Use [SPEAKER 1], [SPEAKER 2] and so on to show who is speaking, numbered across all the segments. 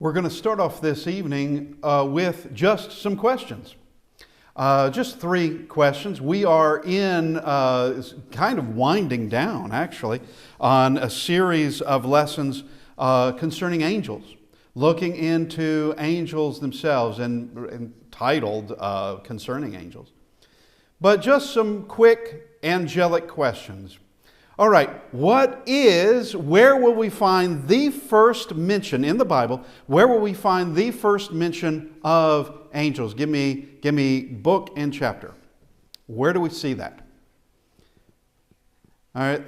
[SPEAKER 1] We're going to start off this evening with just some questions. Just three questions. We are in kind of winding down, actually, on a series of lessons concerning angels, looking into angels themselves and entitled Concerning Angels. But just some quick angelic questions. All right, where will we find the first mention in the Bible? Where will we find the first mention of angels? Give me book and chapter. Where do we see that? All right,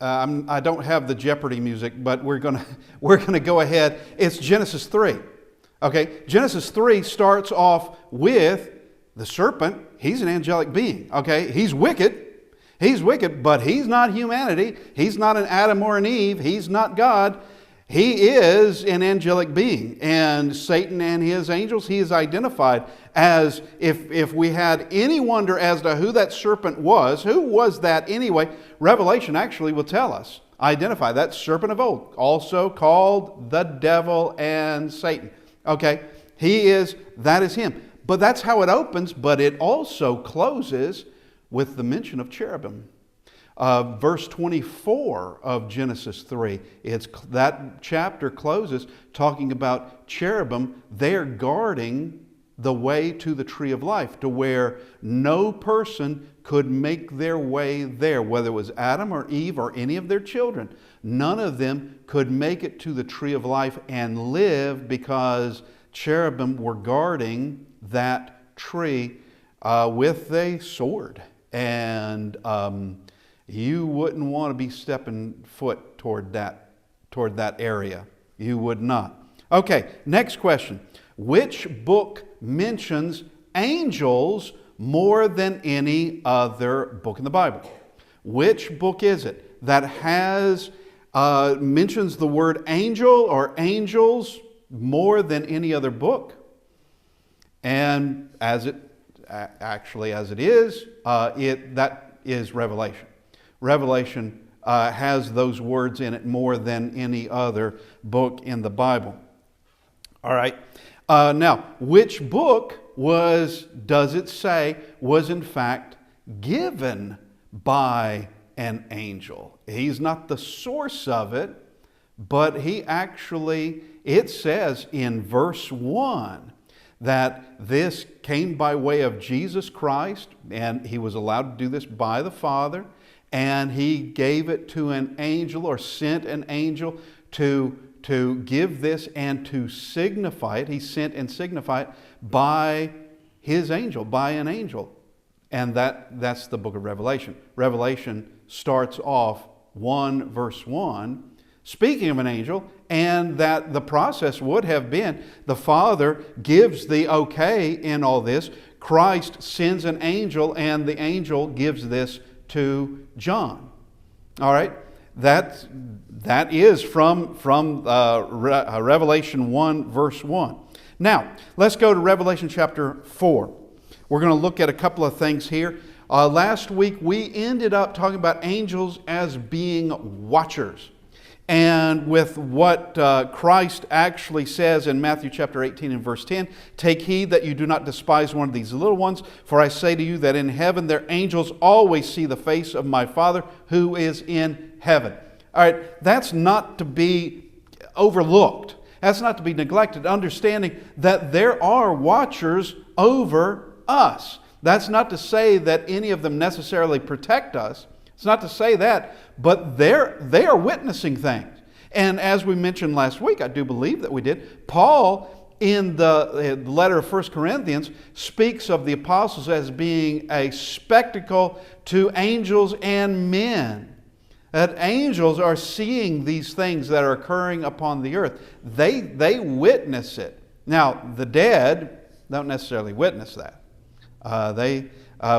[SPEAKER 1] I don't have the Jeopardy music, but we're gonna go ahead. It's Genesis 3. Okay, Genesis 3 starts off with the serpent. He's an angelic being. Okay, he's wicked. He's wicked, but he's not humanity. He's not an Adam or an Eve. He's not God. He is an angelic being. And Satan and his angels, he is identified as, if we had any wonder as to who that serpent was, who was that anyway, Revelation actually will tell us. Identify that serpent of old, also called the devil and Satan. Okay, that is him. But that's how it opens, but it also closes with the mention of cherubim. Verse 24 of Genesis 3, that chapter closes talking about cherubim. They're guarding the way to the tree of life, to where no person could make their way there, whether it was Adam or Eve or any of their children. None of them could make it to the tree of life and live, because cherubim were guarding that tree with a sword. And you wouldn't want to be stepping foot toward that area. You would not. Okay, next question. Which book mentions angels more than any other book in the Bible? Which book is it that mentions the word angel or angels more than any other book? And as it is, that is Revelation. Revelation has those words in it more than any other book in the Bible. All right. Now, which book does it say was in fact given by an angel? He's not the source of it, but it says in verse 1 that this came by way of Jesus Christ, and he was allowed to do this by the Father, and he gave it to an angel, or sent an angel to give this and to signify it. He sent and signified it by his angel, by an angel. And that's the book of Revelation. Revelation starts off 1 verse 1, speaking of an angel, and that the process would have been the Father gives the okay in all this. Christ sends an angel, and the angel gives this to John. All right, that is from Revelation 1 verse 1. Now, let's go to Revelation chapter 4. We're going to look at a couple of things here. Last week we ended up talking about angels as being watchers. And with what Christ actually says in Matthew chapter 18 and verse 10, "Take heed that you do not despise one of these little ones, for I say to you that in heaven their angels always see the face of my Father who is in heaven." All right, that's not to be overlooked. That's not to be neglected. Understanding that there are watchers over us. That's not to say that any of them necessarily protect us. It's not to say that, but they are witnessing things. And as we mentioned last week, I do believe that we did, Paul in the letter of 1 Corinthians speaks of the apostles as being a spectacle to angels and men. That angels are seeing these things that are occurring upon the earth. They witness it. Now, the dead don't necessarily witness that.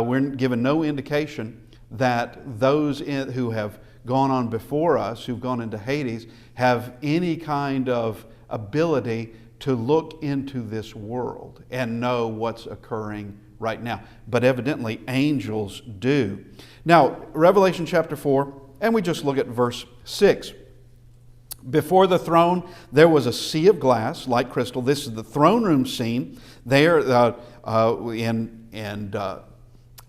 [SPEAKER 1] We're given no indication that those who have gone on before us, who've gone into Hades, have any kind of ability to look into this world and know what's occurring right now. But evidently angels do. Now, Revelation chapter 4, and we just look at verse 6. Before the throne, there was a sea of glass like crystal. This is the throne room scene. There,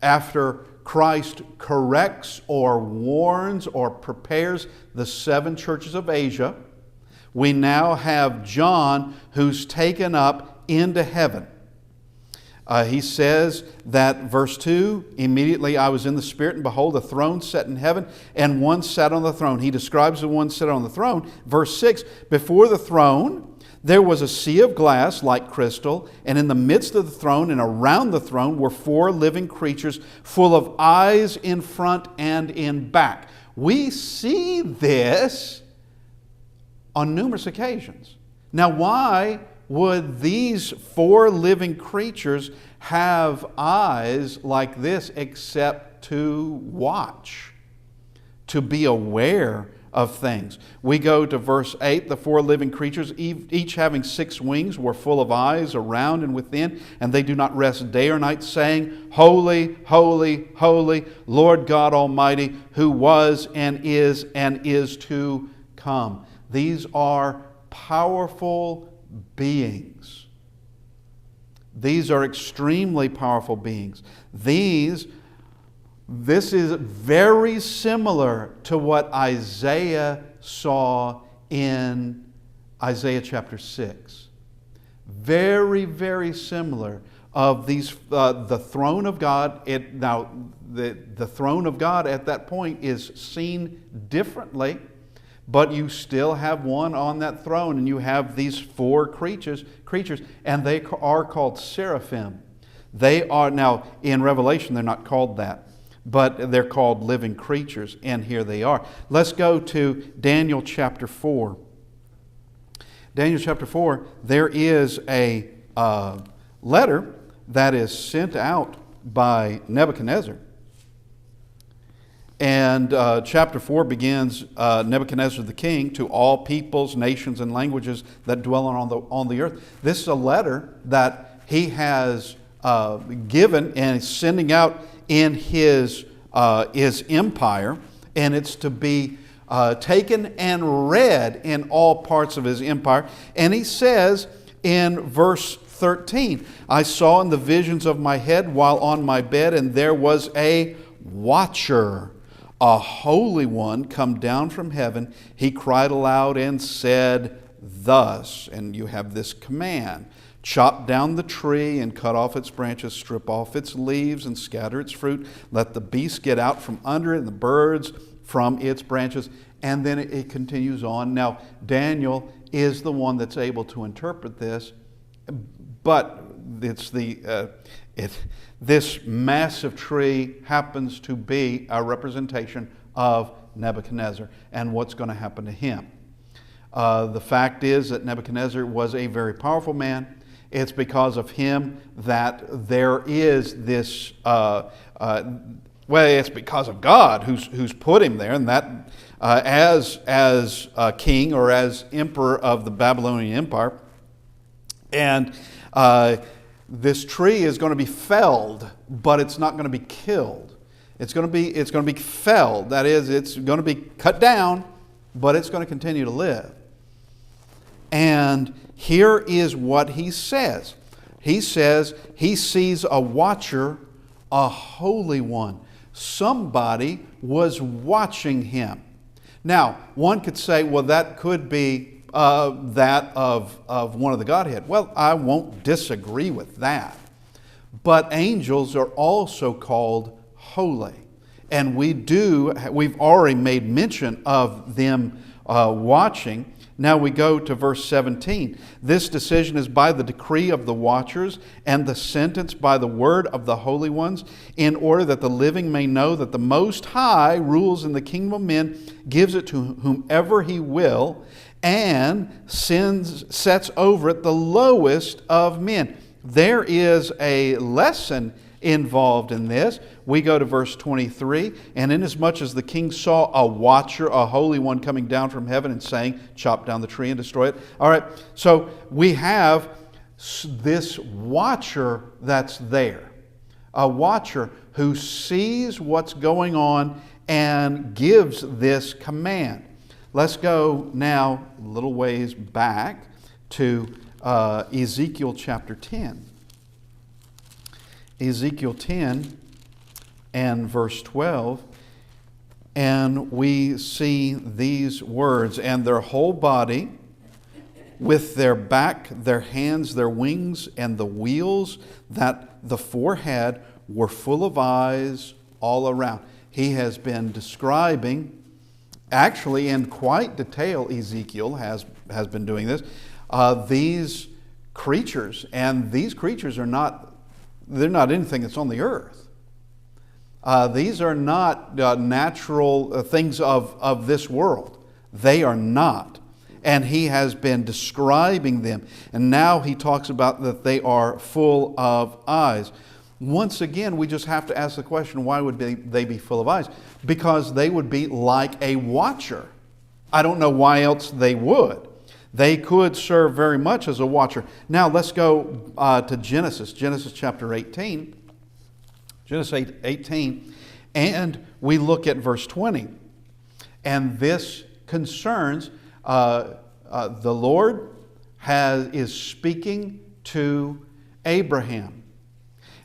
[SPEAKER 1] after Christ corrects or warns or prepares the 7 churches of Asia, we now have John who's taken up into heaven. He says that, verse 2, immediately I was in the Spirit, and behold, a throne set in heaven, and one sat on the throne. He describes the one set on the throne. Verse 6, before the throne there was a sea of glass like crystal, and in the midst of the throne and around the throne were 4 living creatures full of eyes in front and in back. We see this on numerous occasions. Now, why would these 4 living creatures have eyes like this except to watch, to be aware of things? We go to verse 8. The 4 living creatures, each having 6 wings, were full of eyes around and within, and they do not rest day or night, saying, Holy, holy, holy, Lord God Almighty, who was and is to come. These are powerful beings. These are extremely powerful beings. This is very similar to what Isaiah saw in Isaiah chapter 6. Very, very similar of these, the throne of God. The throne of God at that point is seen differently, but you still have one on that throne, and you have these 4 creatures, and they are called seraphim. They are, now in Revelation they're not called that, but they're called living creatures, and here they are. Let's go to Daniel chapter 4. Daniel chapter 4, there is a letter that is sent out by Nebuchadnezzar. And chapter 4 begins, Nebuchadnezzar the king, to all peoples, nations, and languages that dwell on the earth. This is a letter that he has given and is sending out in his empire, and it's to be taken and read in all parts of his empire. And he says in verse 13, I saw in the visions of my head while on my bed, and there was a watcher, a holy one, come down from heaven. He cried aloud and said thus, and you have this command: chop down the tree and cut off its branches, strip off its leaves and scatter its fruit. Let the beasts get out from under it and the birds from its branches. And then it continues on. Now, Daniel is the one that's able to interpret this, but it's this massive tree happens to be a representation of Nebuchadnezzar and what's going to happen to him. The fact is that Nebuchadnezzar was a very powerful man. It's because of him that there is this, it's because of God who's put him there, and that as king or as emperor of the Babylonian Empire. And this tree is going to be felled, but it's not going to be killed. It's going to be felled. That is, it's going to be cut down, but it's going to continue to live. And here is what he says. He says he sees a watcher, a holy one. Somebody was watching him. Now, one could say, well, that could be that of one of the Godhead. Well, I won't disagree with that. But angels are also called holy. And we've already made mention of them watching. Now we go to verse 17. This decision is by the decree of the watchers, and the sentence by the word of the holy ones, in order that the living may know that the Most High rules in the kingdom of men, gives it to whomever he will, and sets over it the lowest of men. There is a lesson involved in this. We go to verse 23, and inasmuch as the king saw a watcher, a holy one, coming down from heaven and saying, chop down the tree and destroy it. All right, so we have this watcher that's there, a watcher who sees what's going on and gives this command. Let's go now a little ways back to Ezekiel chapter 10. Ezekiel 10 and verse 12. And we see these words, and their whole body, with their back, their hands, their wings, and the wheels that the four had were full of eyes all around. He has been describing, actually in quite detail, Ezekiel has been doing this, these creatures. And these creatures are not, they're not anything that's on the earth. These are not natural things of this world. They are not. And he has been describing them. And now he talks about that they are full of eyes. Once again, we just have to ask the question, why would they be full of eyes? Because they would be like a watcher. I don't know why else they would. They could serve very much as a watcher. Now let's go to Genesis chapter 18. Genesis 18, and we look at verse 20. And this concerns, the Lord is speaking to Abraham.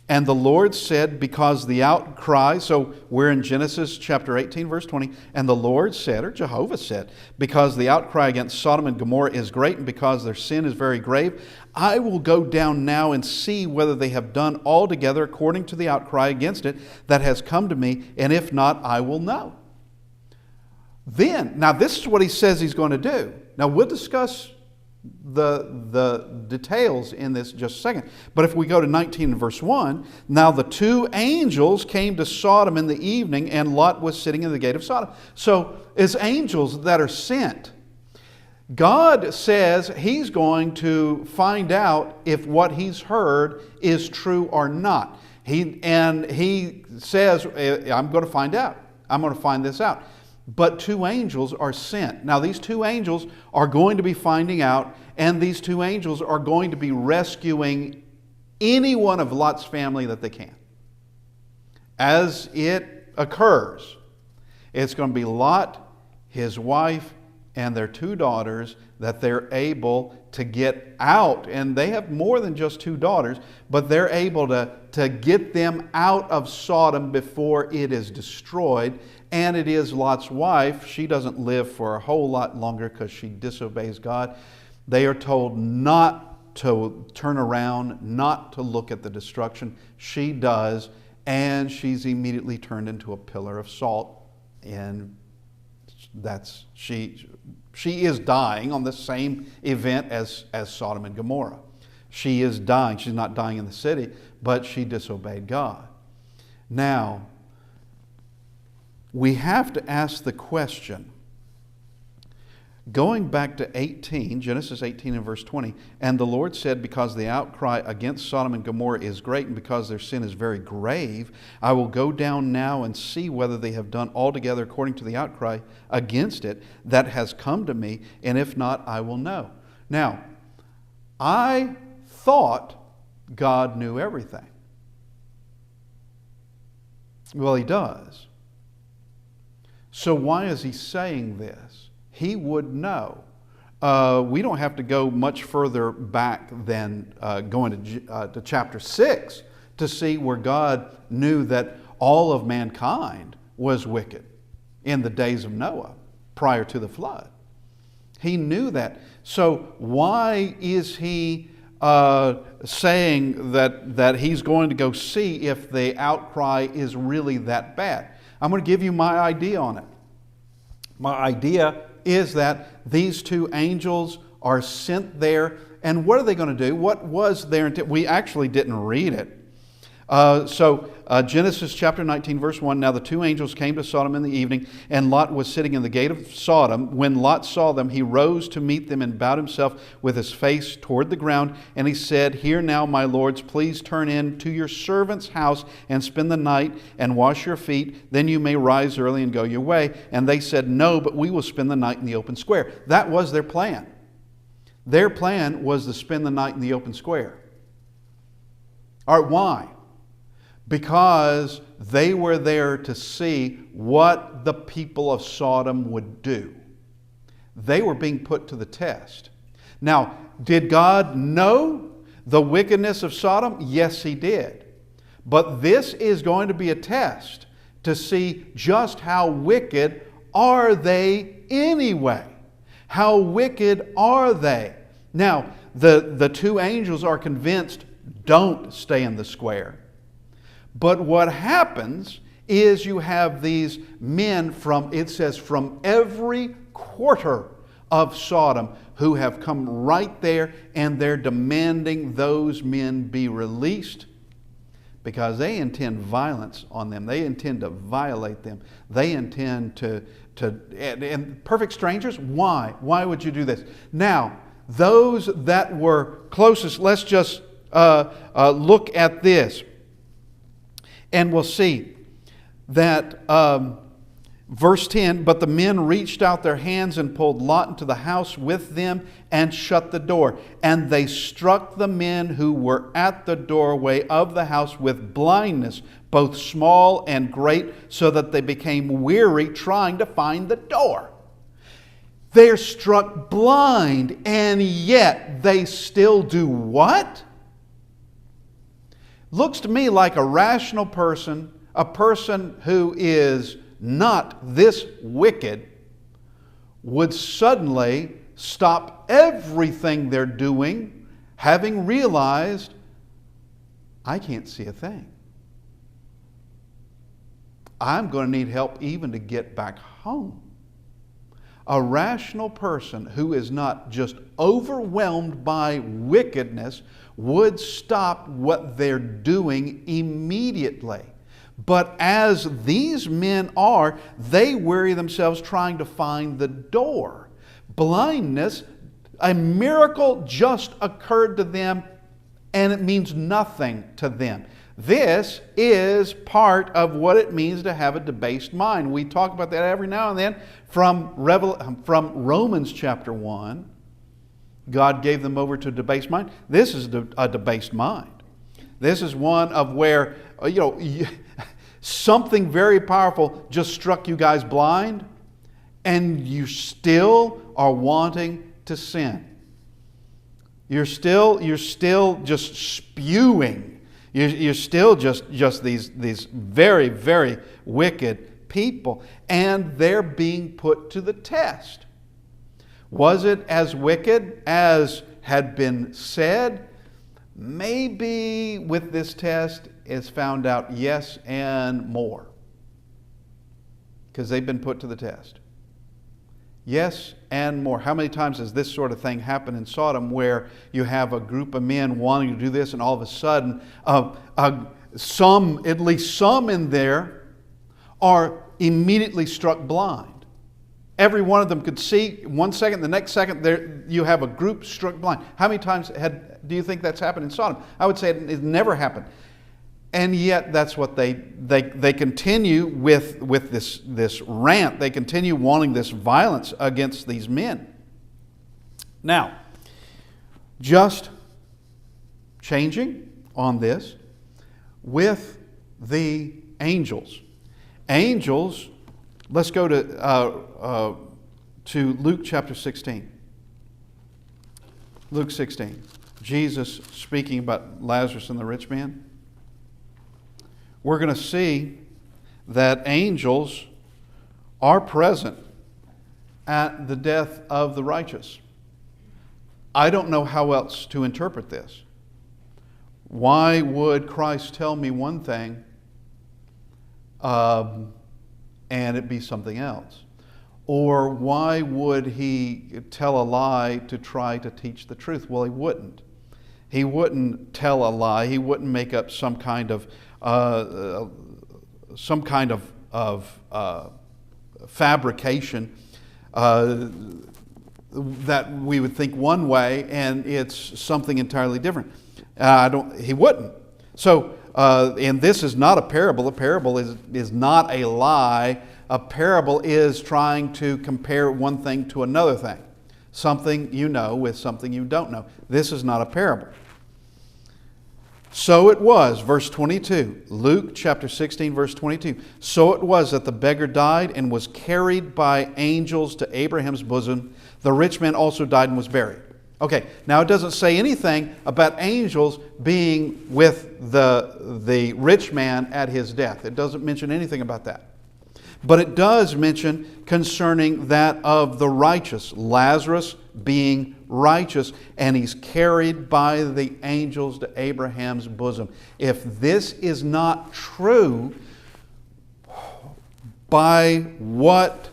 [SPEAKER 1] And the Lord said, because the outcry, so we're in Genesis chapter 18, verse 20, and the Lord said, or Jehovah said, because the outcry against Sodom and Gomorrah is great, and because their sin is very grave, I will go down now and see whether they have done altogether according to the outcry against it that has come to me, and if not, I will know. Then, now this is what he says he's going to do. Now we'll discuss the details in this in just a second. But if we go to 19 and verse 1, now the two angels came to Sodom in the evening, and Lot was sitting in the gate of Sodom. So it's angels that are sent. God says he's going to find out if what he's heard is true or not. He says, I'm going to find out. I'm going to find this out. But two angels are sent. Now these two angels are going to be finding out, and these two angels are going to be rescuing any one of Lot's family that they can. As it occurs, it's going to be Lot, his wife, and their two daughters that they're able to get out. And they have more than just two daughters, but they're able to get them out of Sodom before it is destroyed. And it is Lot's wife. She doesn't live for a whole lot longer because she disobeys God. They are told not to turn around, not to look at the destruction. She does, and she's immediately turned into a pillar of salt. And she is dying on the same event as Sodom and Gomorrah. She is dying. She's not dying in the city, but she disobeyed God. Now, we have to ask the question, going back to 18, Genesis 18 and verse 20, and the Lord said, because the outcry against Sodom and Gomorrah is great, and because their sin is very grave, I will go down now and see whether they have done altogether according to the outcry against it that has come to me, and if not, I will know. Now, I thought God knew everything. Well, he does. So why is he saying this? He would know. We don't have to go much further back than going to chapter 6 to see where God knew that all of mankind was wicked in the days of Noah prior to the flood. He knew that. So why is he saying that he's going to go see if the outcry is really that bad? I'm going to give you my idea on it. My idea is that these two angels are sent there, and what are they going to do? What was their intent? We actually didn't read it. Genesis chapter 19, verse 1, now the two angels came to Sodom in the evening, and Lot was sitting in the gate of Sodom. When Lot saw them, he rose to meet them and bowed himself with his face toward the ground. And he said, Here now, my lords, please turn in to your servant's house and spend the night and wash your feet. Then you may rise early and go your way. And they said, No, but we will spend the night in the open square. That was their plan. Their plan was to spend the night in the open square. All right, why? Because they were there to see what the people of Sodom would do. They were being put to the test. Now, did God know the wickedness of Sodom? Yes, He did. But this is going to be a test to see just how wicked are they anyway. How wicked are they? Now, the two angels are convinced, don't stay in the square. But what happens is you have these men from, it says, from every quarter of Sodom who have come right there, and they're demanding those men be released because they intend violence on them. They intend to violate them. They intend and perfect strangers, why? Why would you do this? Now, those that were closest, let's just look at this. And we'll see that verse 10, but the men reached out their hands and pulled Lot into the house with them and shut the door. And they struck the men who were at the doorway of the house with blindness, both small and great, so that they became weary trying to find the door. They're struck blind, and yet they still do what? Looks to me like a rational person, a person who is not this wicked, would suddenly stop everything they're doing, having realized, I can't see a thing. I'm going to need help even to get back home. A rational person who is not just overwhelmed by wickedness would stop what they're doing immediately. But as these men are, they weary themselves trying to find the door. Blindness, a miracle just occurred to them, and it means nothing to them. This is part of what it means to have a debased mind. We talk about that every now and then from Romans chapter 1. God gave them over to a debased mind. This is a debased mind. This is one of where, something very powerful just struck you guys blind, and you still are wanting to sin. You're still just spewing. You're still just these very, very wicked people, and they're being put to the test. Was it as wicked as had been said? Maybe with this test it's found out yes and more, because they've been put to the test. Yes and more. How many times has this sort of thing happened in Sodom, where you have a group of men wanting to do this, and all of a sudden at least some in there are immediately struck blind. Every one of them could see 1 second, the next second there you have a group struck blind. How many times do you think that's happened in Sodom? I would say it never happened. And yet that's what they continue with this rant. They continue wanting this violence against these men. Now, just changing on this with the angels. Angels, let's go to Luke chapter 16. Luke 16. Jesus speaking about Lazarus and the rich man. We're going to see that angels are present at the death of the righteous. I don't know how else to interpret this. Why would Christ tell me one thing and it be something else? Or why would He tell a lie to try to teach the truth? Well, He wouldn't. He wouldn't tell a lie. He wouldn't make up some kind of fabrication that we would think one way and it's something entirely different. He wouldn't. So, and this is not a parable. A parable is not a lie. A parable is trying to compare one thing to another thing. Something you know with something you don't know. This is not a parable. So it was, verse 22, Luke chapter 16, verse 22. So it was that the beggar died and was carried by angels to Abraham's bosom. The rich man also died and was buried. Okay, now it doesn't say anything about angels being with the rich man at his death. It doesn't mention anything about that. But it does mention concerning that of the righteous, Lazarus being righteous, and he's carried by the angels to Abraham's bosom. If this is not true, by what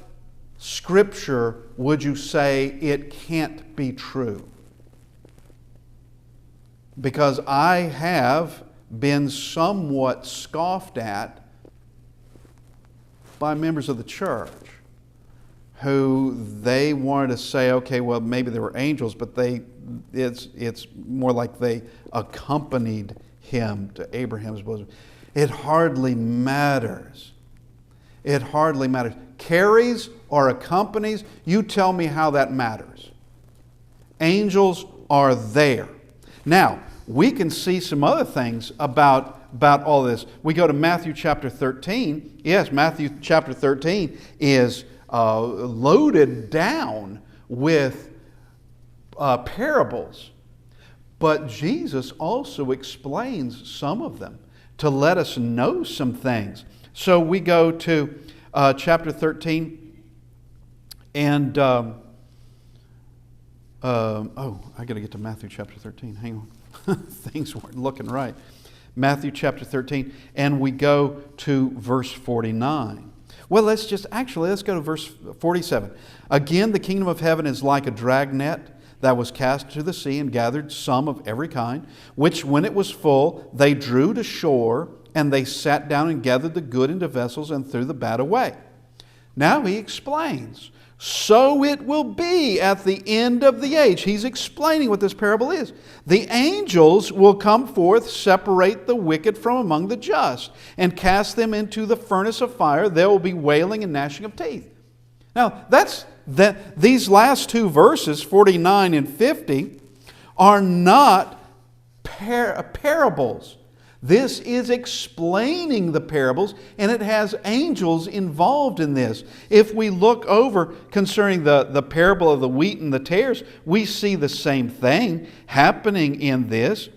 [SPEAKER 1] Scripture would you say it can't be true? Because I have been somewhat scoffed at by members of the church who they wanted to say, okay, well, maybe they were angels, but it's more like they accompanied him to Abraham's bosom. It hardly matters. It hardly matters. Carries or accompanies, you tell me how that matters. Angels are there. Now, we can see some other things about all this. We go to Matthew chapter 13. Yes, Matthew chapter 13 is loaded down with parables. But Jesus also explains some of them to let us know some things. So we go to chapter 13 and... I got to get to Matthew chapter 13. Hang on. Things weren't looking right. Matthew chapter 13, and we go to verse 49. Well, let's go to verse 47. Again, the kingdom of heaven is like a dragnet that was cast to the sea and gathered some of every kind, which when it was full, they drew to shore, and they sat down and gathered the good into vessels and threw the bad away. Now he explains. So it will be at the end of the age. He's explaining what this parable is. The angels will come forth, separate the wicked from among the just, and cast them into the furnace of fire. There will be wailing and gnashing of teeth. Now, these last two verses, 49 and 50, are not parables. This is explaining the parables, and it has angels involved in this. If we look over concerning the parable of the wheat and the tares, we see the same thing happening in this,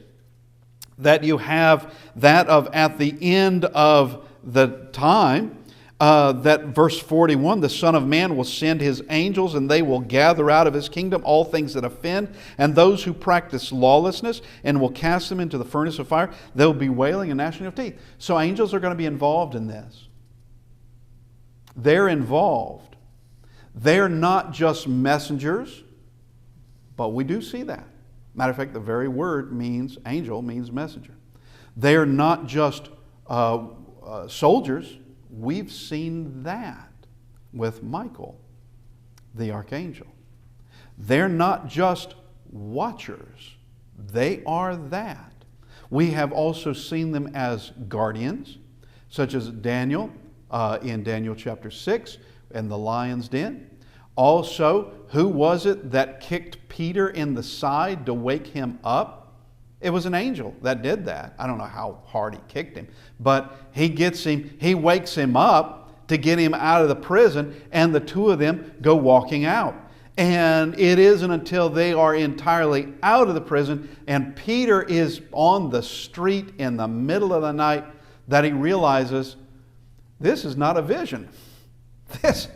[SPEAKER 1] that you have that of at the end of the time, that verse 41, the Son of Man will send His angels, and they will gather out of His kingdom all things that offend, and those who practice lawlessness, and will cast them into the furnace of fire. There will be wailing and gnashing of teeth. So angels are going to be involved in this. They're involved. They're not just messengers, but we do see that. Matter of fact, the very word means, angel means messenger. They're not just soldiers. We've seen that with Michael, the archangel. They're not just watchers. They are that. We have also seen them as guardians, such as Daniel in Daniel chapter 6 and the lion's den. Also, who was it that kicked Peter in the side to wake him up? It was an angel that did that. I don't know how hard he kicked him, but he wakes him up to get him out of the prison, and the two of them go walking out. And it isn't until they are entirely out of the prison and Peter is on the street in the middle of the night that he realizes, this is not a vision.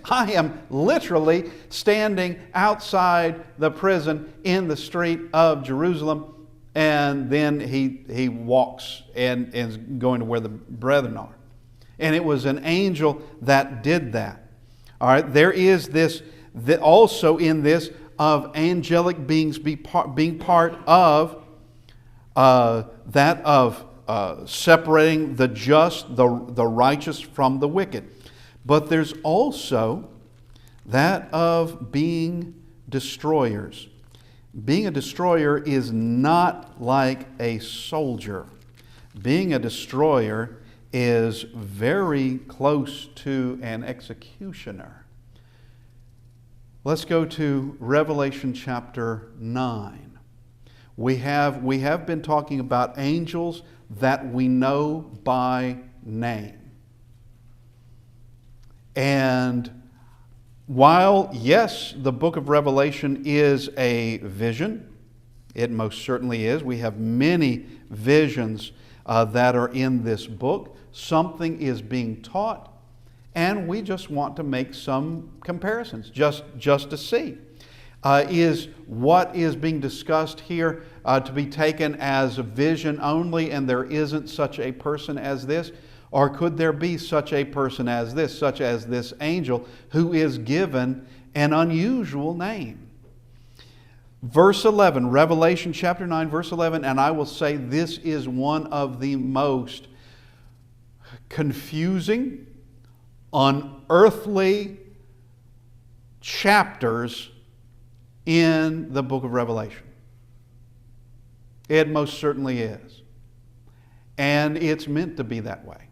[SPEAKER 1] I am literally standing outside the prison in the street of Jerusalem. And then he walks and is going to where the brethren are. And it was an angel that did that. All right, there is this also in this of angelic beings being part of that of separating the just, the righteous from the wicked. But there's also that of being destroyers. Being a destroyer is not like a soldier. Being a destroyer is very close to an executioner. Let's go to Revelation chapter 9. We have been talking about angels that we know by name. And While, yes, the book of Revelation is a vision, it most certainly is. We have many visions that are in this book. Something is being taught, and we just want to make some comparisons just to see. Is what is being discussed here to be taken as a vision only, and there isn't such a person as this? Or could there be such a person as this, such as this angel who is given an unusual name? Verse 11, Revelation chapter 9, verse 11, and I will say this is one of the most confusing, unearthly chapters in the book of Revelation. It most certainly is. And it's meant to be that way.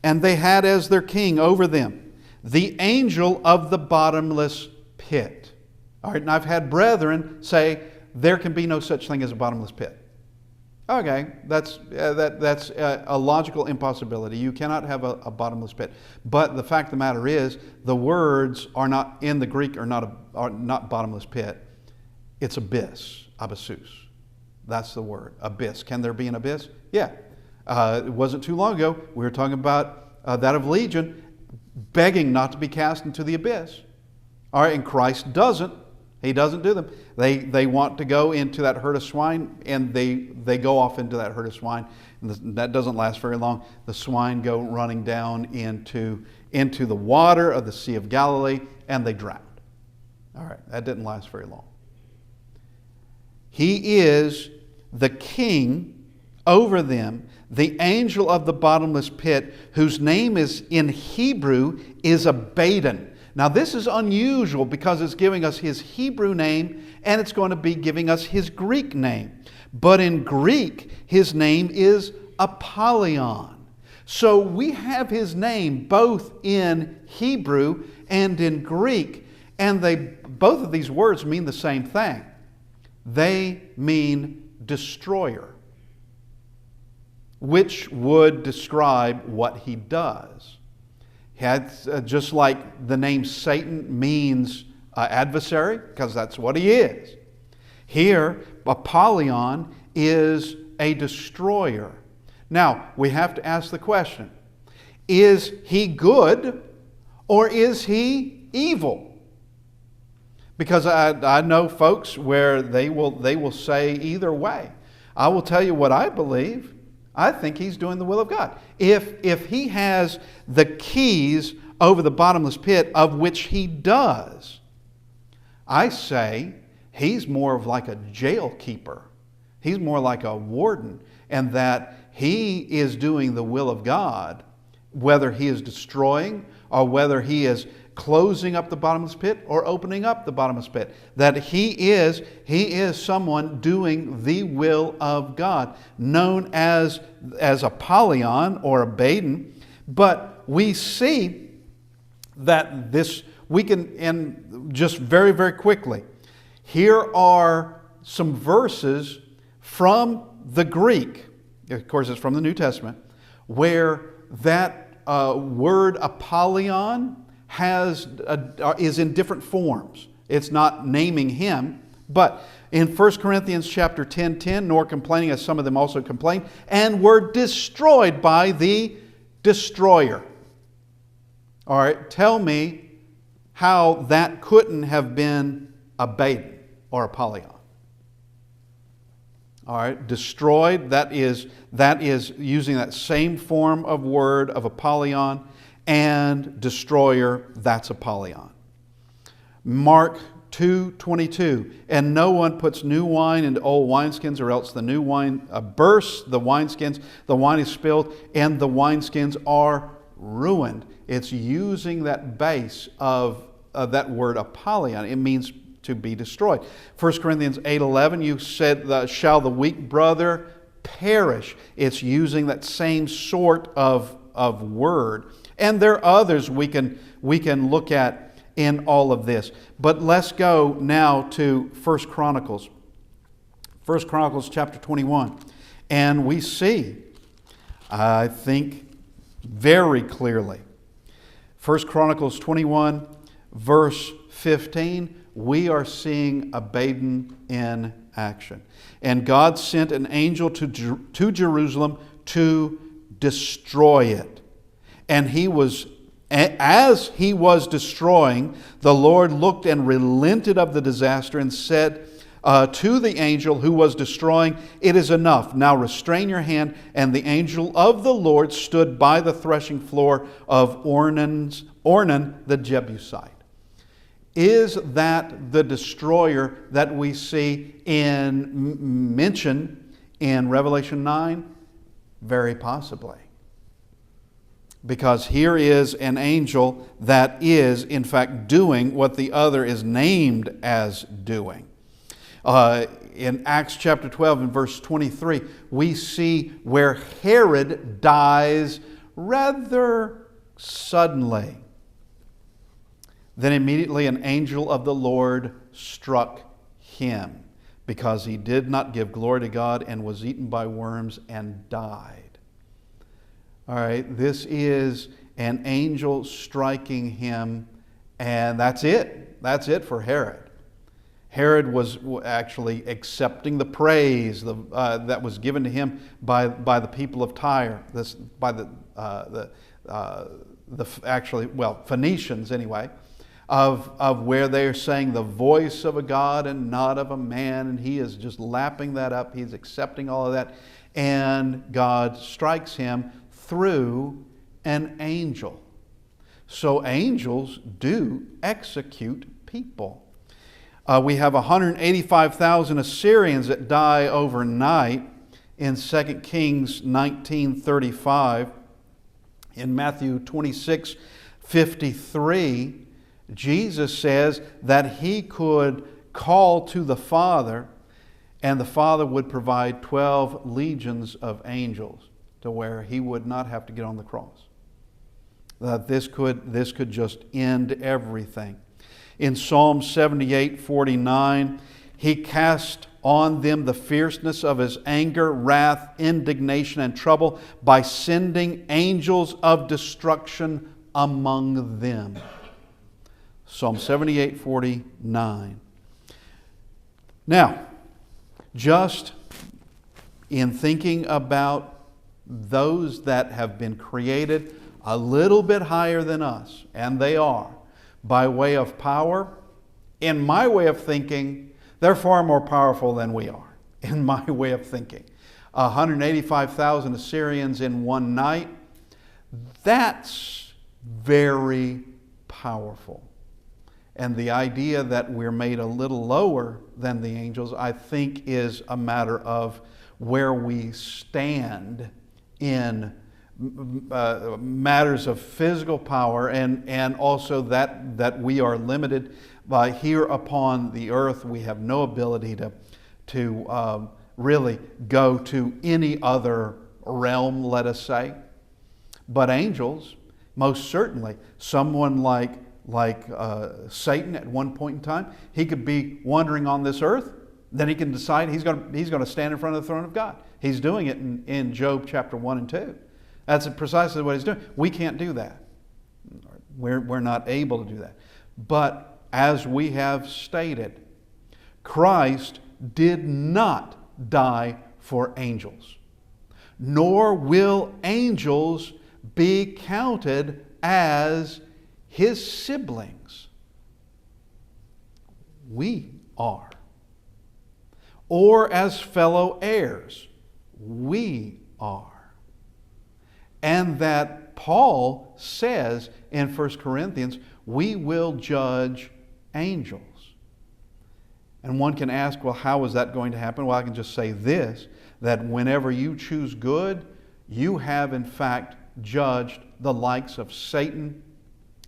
[SPEAKER 1] And they had as their king over them the angel of the bottomless pit. All right, and I've had brethren say there can be no such thing as a bottomless pit. Okay, that's a logical impossibility. You cannot have a bottomless pit. But the fact of the matter is, the words are not in the Greek are not bottomless pit. It's abyss, abyssus. That's the word, abyss. Can there be an abyss? Yeah. It wasn't too long ago we were talking about that of Legion begging not to be cast into the abyss. All right, and Christ doesn't. He doesn't do them. They want to go into that herd of swine, and they go off into that herd of swine. And that doesn't last very long. The swine go running down into the water of the Sea of Galilee, and they drown. All right, that didn't last very long. He is the king over them, the angel of the bottomless pit, whose name is in Hebrew is Abaddon. Now this is unusual because it's giving us his Hebrew name and it's going to be giving us his Greek name. But in Greek, his name is Apollyon. So we have his name both in Hebrew and in Greek, and both of these words mean the same thing. They mean destroyer, which would describe what he does. Just like the name Satan means adversary, because that's what he is. Here, Apollyon is a destroyer. Now, we have to ask the question, is he good or is he evil? Because I know folks where they will say either way. I will tell you what I believe. I think he's doing the will of God. If he has the keys over the bottomless pit, of which he does, I say he's more of like a jail keeper. He's more like a warden, and that he is doing the will of God, whether he is destroying or whether he is closing up the bottomless pit or opening up the bottomless pit. That he is someone doing the will of God, known as Apollyon or Abaddon. But we see that we can, and just very, very quickly, here are some verses from the Greek, of course it's from the New Testament, where that word Apollyon is in different forms. It's not naming him, but in 1 Corinthians chapter 10:10, nor complaining as some of them also complained, and were destroyed by the destroyer. All right, tell me how that couldn't have been Abaddon or Apollyon. All right, destroyed, that is using that same form of word of Apollyon, and destroyer, that's Apollyon. Mark 2:22, and no one puts new wine into old wineskins, or else the new wine bursts the wineskins, the wine is spilled, and the wineskins are ruined. It's using that base of that word Apollyon. It means to be destroyed. 1 Corinthians 8:11, you said, shall the weak brother perish? It's using that same sort of word. And there are others we can look at in all of this. But let's go now to 1 Chronicles. 1 Chronicles chapter 21. And we see, I think very clearly, 1 Chronicles 21, verse 15, we are seeing Abaddon in action. And God sent an angel to Jerusalem to destroy it. And as he was destroying, the Lord looked and relented of the disaster and said to the angel who was destroying, "It is enough. Now restrain your hand." And the angel of the Lord stood by the threshing floor of Ornan the Jebusite. Is that the destroyer that we see mentioned in Revelation 9? Very possibly. Because here is an angel that is, in fact, doing what the other is named as doing. In Acts chapter 12 and verse 23, we see where Herod dies rather suddenly. Then immediately an angel of the Lord struck him, because he did not give glory to God and was eaten by worms and died. All right, this is an angel striking him, and that's it. That's it for Herod. Herod was actually accepting the praise that was given to him by the people of Tyre, Phoenicians anyway, of where they are saying the voice of a God and not of a man, and he is just lapping that up. He's accepting all of that, and God strikes him through an angel. So angels do execute people. We have 185,000 Assyrians that die overnight in 2 Kings 19:35. In Matthew 26:53, Jesus says that he could call to the Father, and the Father would provide 12 legions of angels to where he would not have to get on the cross. That this could just end everything. In Psalm 78:49, he cast on them the fierceness of his anger, wrath, indignation, and trouble by sending angels of destruction among them. Psalm 78:49. Now, just in thinking about those that have been created a little bit higher than us, and they are, by way of power, in my way of thinking, they're far more powerful than we are, in my way of thinking. 185,000 Assyrians in one night, that's very powerful. And the idea that we're made a little lower than the angels, I think, is a matter of where we stand in matters of physical power, and also that we are limited by here upon the earth. We have no ability to really go to any other realm, let us say. But angels, most certainly, someone like Satan at one point in time, he could be wandering on this earth, then he can decide he's going to stand in front of the throne of God. He's doing it in Job chapter 1 and 2. That's precisely what he's doing. We can't do that. We're not able to do that. But as we have stated, Christ did not die for angels, nor will angels be counted as his siblings. We are. Or as fellow heirs. We are. And that Paul says in 1 Corinthians, we will judge angels. And one can ask, well, how is that going to happen? Well, I can just say this, that whenever you choose good, you have in fact judged the likes of Satan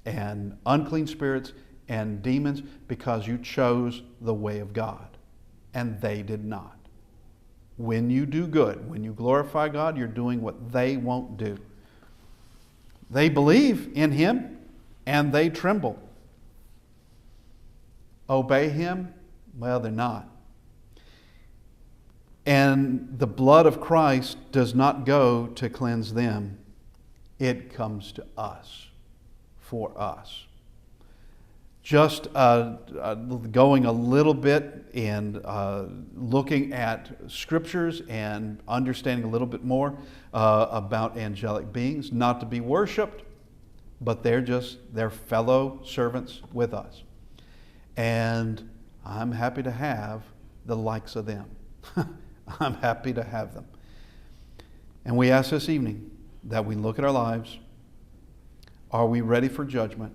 [SPEAKER 1] and unclean spirits and demons because you chose the way of God, and they did not. When you do good, when you glorify God, you're doing what they won't do. They believe in Him and they tremble. Obey Him? Well, they're not. And the blood of Christ does not go to cleanse them. It comes to us for us. Just going a little bit and looking at scriptures and understanding a little bit more about angelic beings, not to be worshiped, but they're fellow servants with us. And I'm happy to have the likes of them. I'm happy to have them. And we ask this evening that we look at our lives. Are we ready for judgment?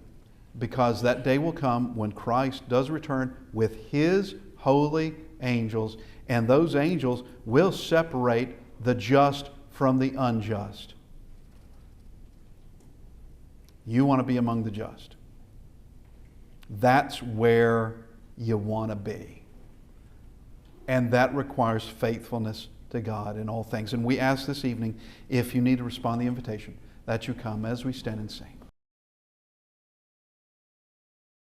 [SPEAKER 1] Because that day will come when Christ does return with His holy angels, and those angels will separate the just from the unjust. You want to be among the just. That's where you want to be. And that requires faithfulness to God in all things. And we ask this evening, if you need to respond to the invitation, that you come as we stand and sing.